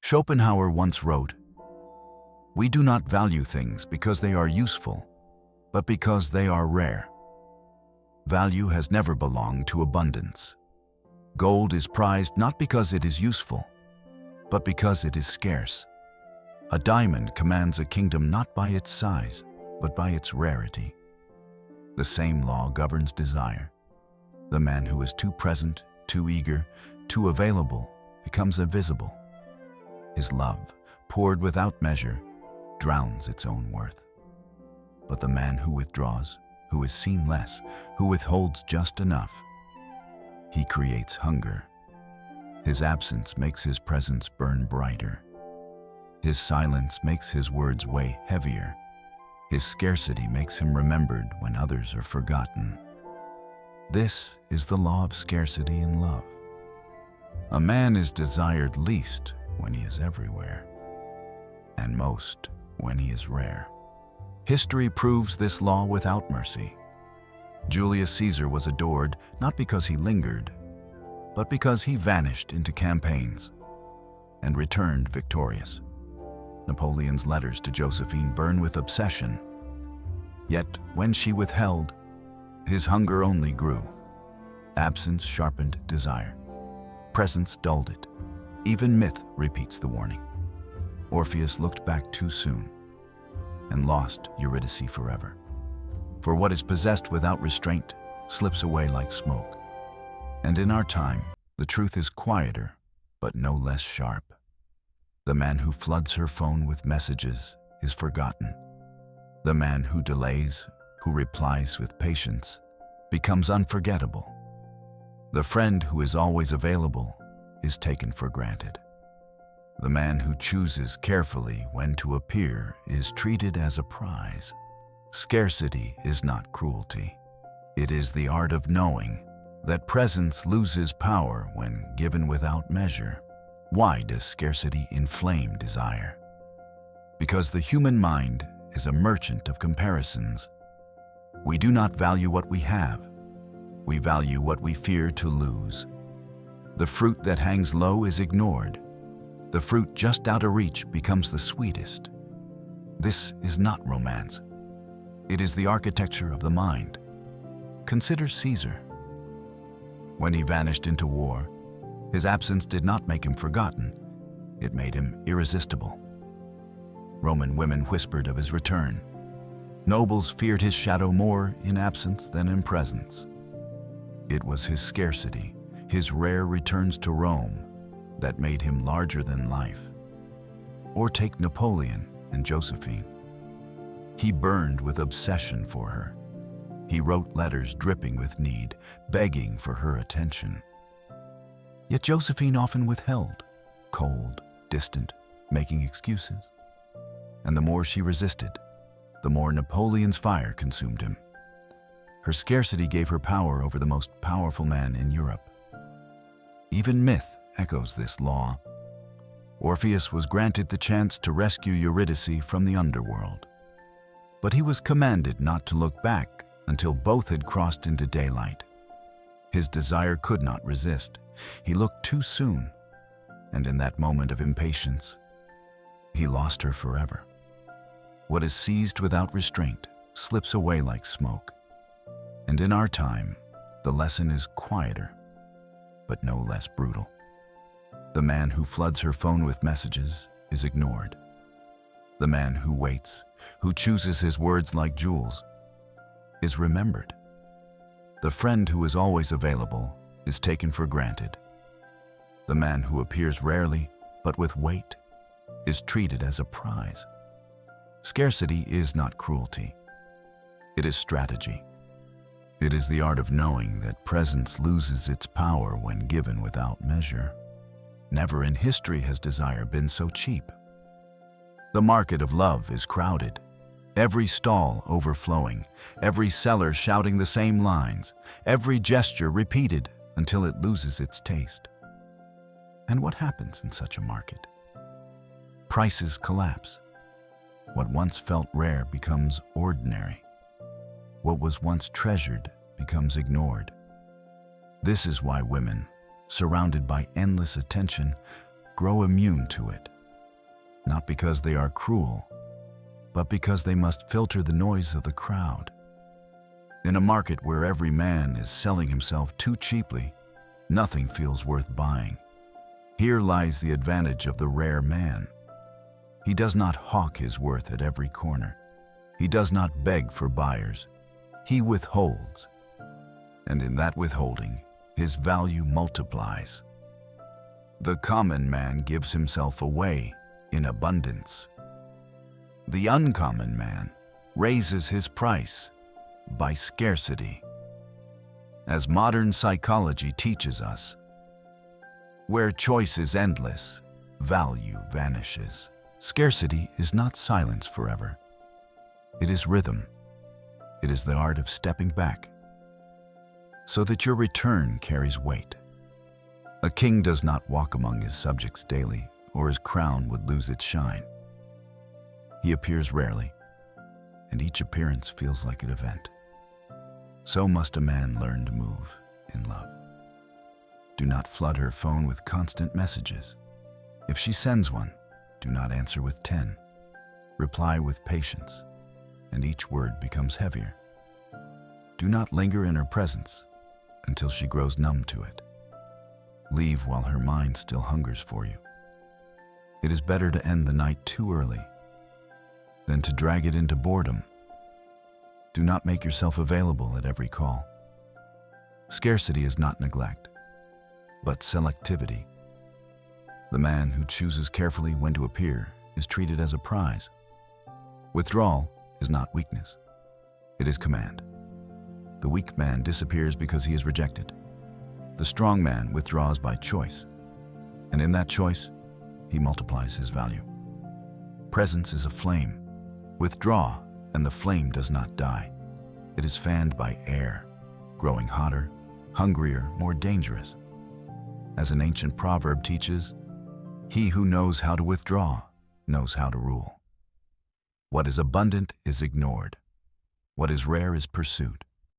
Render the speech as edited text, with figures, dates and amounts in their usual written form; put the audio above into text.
Schopenhauer once wrote, "We do not value things because they are useful, but because they are rare." Value has never belonged to abundance. Gold is prized not because it is useful, but because it is scarce. A diamond commands a kingdom not by its size, but by its rarity. The same law governs desire. The man who is too present, too eager, too available becomes invisible. His love, poured without measure, drowns its own worth. But the man who withdraws, who is seen less, who withholds just enough, he creates hunger. His absence makes his presence burn brighter. His silence makes his words weigh heavier. His scarcity makes him remembered when others are forgotten. This is the law of scarcity in love. A man is desired least when he is everywhere, and most when he is rare. History proves this law without mercy. Julius Caesar was adored not because he lingered, but because he vanished into campaigns and returned victorious. Napoleon's letters to Josephine burn with obsession. Yet when she withheld, his hunger only grew. Absence sharpened desire. Presence dulled it. Even myth repeats the warning. Orpheus looked back too soon and lost Eurydice forever. For what is possessed without restraint slips away like smoke. And in our time, the truth is quieter, but no less sharp. The man who floods her phone with messages is forgotten. The man who delays, who replies with patience, becomes unforgettable. The friend who is always available is taken for granted. The man who chooses carefully when to appear is treated as a prize. Scarcity is not cruelty. It is the art of knowing that presence loses power when given without measure. Why does scarcity inflame desire? Because the human mind is a merchant of comparisons. We do not value what we have. We value what we fear to lose. The fruit that hangs low is ignored. The fruit just out of reach becomes the sweetest. This is not romance. It is the architecture of the mind. Consider Caesar. When he vanished into war, his absence did not make him forgotten. It made him irresistible. Roman women whispered of his return. Nobles feared his shadow more in absence than in presence. It was his scarcity, his rare returns to Rome, that made him larger than life. Or take Napoleon and Josephine. He burned with obsession for her. He wrote letters dripping with need, begging for her attention. Yet Josephine often withheld, cold, distant, making excuses. And the more she resisted, the more Napoleon's fire consumed him. Her scarcity gave her power over the most powerful man in Europe. Even myth echoes this law. Orpheus was granted the chance to rescue Eurydice from the underworld. But he was commanded not to look back until both had crossed into daylight. His desire could not resist. He looked too soon, and in that moment of impatience, he lost her forever. What is seized without restraint slips away like smoke. And in our time, the lesson is quieter, but no less brutal. The man who floods her phone with messages is ignored. The man who waits, who chooses his words like jewels, is remembered. The friend who is always available is taken for granted. The man who appears rarely, but with weight, is treated as a prize. Scarcity is not cruelty. It is strategy. It is the art of knowing that presence loses its power when given without measure. Never in history has desire been so cheap. The market of love is crowded, every stall overflowing, every seller shouting the same lines, every gesture repeated until it loses its taste. And what happens in such a market? Prices collapse. What once felt rare becomes ordinary. What was once treasured becomes ignored. This is why women, surrounded by endless attention, grow immune to it. not because they are cruel, but because they must filter the noise of the crowd. In a market where every man is selling himself too cheaply, nothing feels worth buying. Here lies the advantage of the rare man. He does not hawk his worth at every corner. He does not beg for buyers. He withholds. And in that withholding, his value multiplies. The common man gives himself away in abundance. The uncommon man raises his price by scarcity. As modern psychology teaches us, where choice is endless, value vanishes. Scarcity is not silence forever. It is rhythm. It is the art of stepping back, so that your return carries weight. A king does not walk among his subjects daily, or his crown would lose its shine. He appears rarely, and each appearance feels like an event. So must a man learn to move in love. Do not flood her phone with constant messages. If she sends one, do not answer with 10. Reply with patience, and each word becomes heavier. Do not linger in her presence until she grows numb to it. Leave while her mind still hungers for you. It is better to end the night too early than to drag it into boredom. Do not make yourself available at every call. Scarcity is not neglect, but selectivity. The man who chooses carefully when to appear is treated as a prize. Withdrawal is not weakness. It is command. The weak man disappears because he is rejected. The strong man withdraws by choice, and in that choice, he multiplies his value. Presence is a flame. Withdraw, and the flame does not die. It is fanned by air, growing hotter, hungrier, more dangerous. As an ancient proverb teaches, he who knows how to withdraw knows how to rule. What is abundant is ignored. What is rare is pursued.